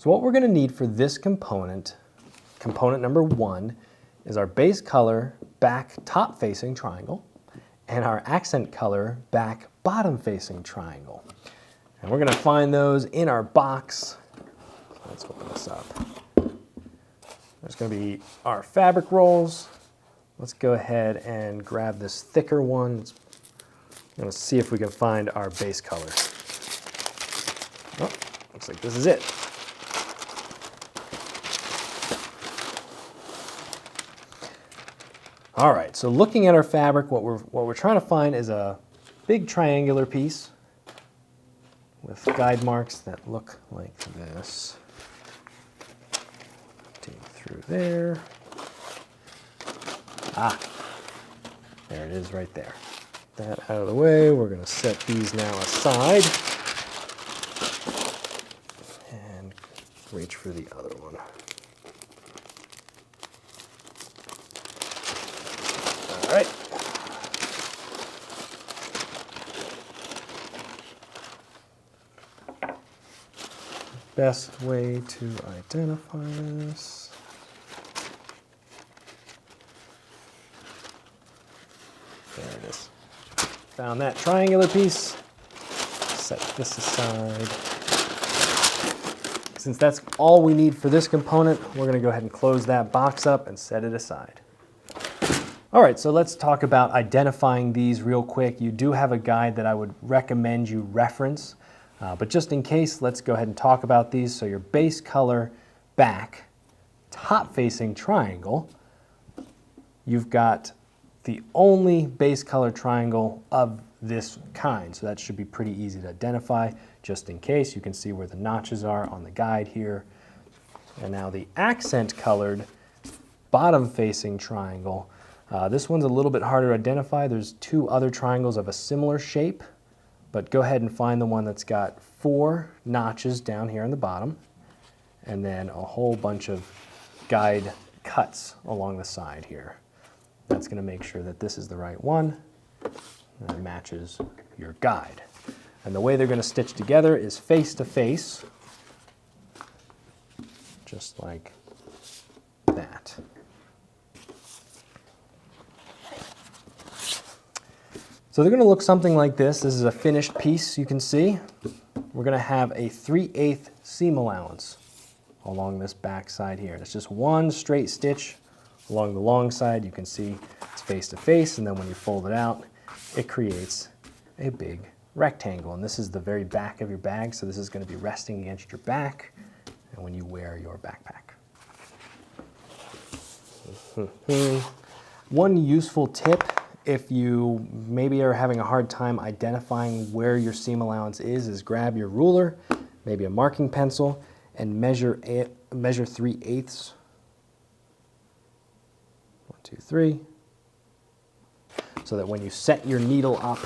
So what we're going to need for this component, component number 1, is our base color back top facing triangle and our accent color back bottom facing triangle. And we're going to find those in our box. Let's open this up. There's going to be our fabric rolls. Let's go ahead and grab this thicker one. I'm going to see if we can find our base color. Oh, looks like this is it. All right, so looking at our fabric, what we're trying to find is a big triangular piece with guide marks that look like this. Dig through there. Ah, there it is right there. That out of the way, we're going to set these now aside and reach for the other one. All right. Best way to identify this. There it is. Found that triangular piece. Set this aside. Since that's all we need for this component, we're going to go ahead and close that box up and set it aside. All right, so let's talk about identifying these real quick. You do have a guide that I would recommend you reference, but just in case, let's go ahead and talk about these. So your base color back, top facing triangle, you've got the only base color triangle of this kind. So that should be pretty easy to identify. Just in case, you can see where the notches are on the guide here. And now the accent colored bottom facing triangle. This one's a little bit harder to identify. There's 2 other triangles of a similar shape, but go ahead and find the one that's got 4 notches down here on the bottom, and then a whole bunch of guide cuts along the side here. That's going to make sure that this is the right one that matches your guide. And the way they're going to stitch together is face to face, just like that. So they're going to look something like this. This is a finished piece, you can see. We're going to have a 3/8 seam allowance along this back side here. It's just one straight stitch along the long side. You can see it's face to face, and then when you fold it out, it creates a big rectangle. And this is the very back of your bag, so this is going to be resting against your back and when you wear your backpack. One useful tip, if you maybe are having a hard time identifying where your seam allowance is grab your ruler, maybe a marking pencil, and measure 3/8. 1, 2, 3. So that when you set your needle up,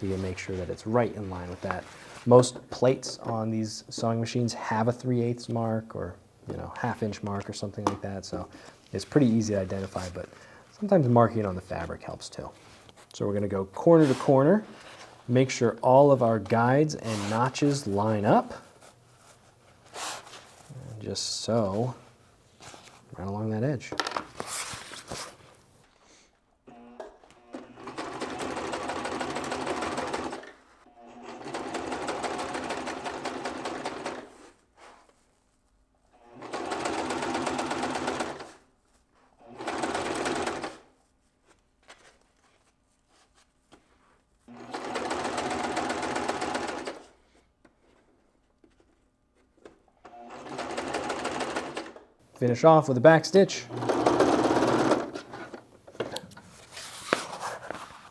you can make sure that it's right in line with that. Most plates on these sewing machines have a 3/8 mark, or 1/2 inch mark or something like that. So it's pretty easy to identify, but sometimes marking it on the fabric helps too. So we're going to go corner to corner, make sure all of our guides and notches line up, and just sew right along that edge. Finish off with a back stitch.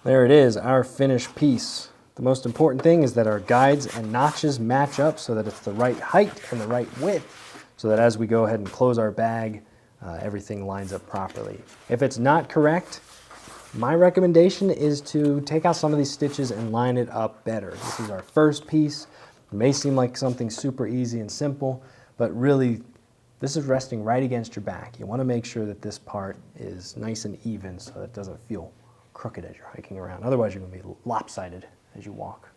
There it is, our finished piece. The most important thing is that our guides and notches match up so that it's the right height and the right width, so that as we go ahead and close our bag, everything lines up properly. If it's not correct, my recommendation is to take out some of these stitches and line it up better. This is our first piece. It may seem like something super easy and simple, but really, this is resting right against your back. You want to make sure that this part is nice and even so that it doesn't feel crooked as you're hiking around. Otherwise, you're going to be lopsided as you walk.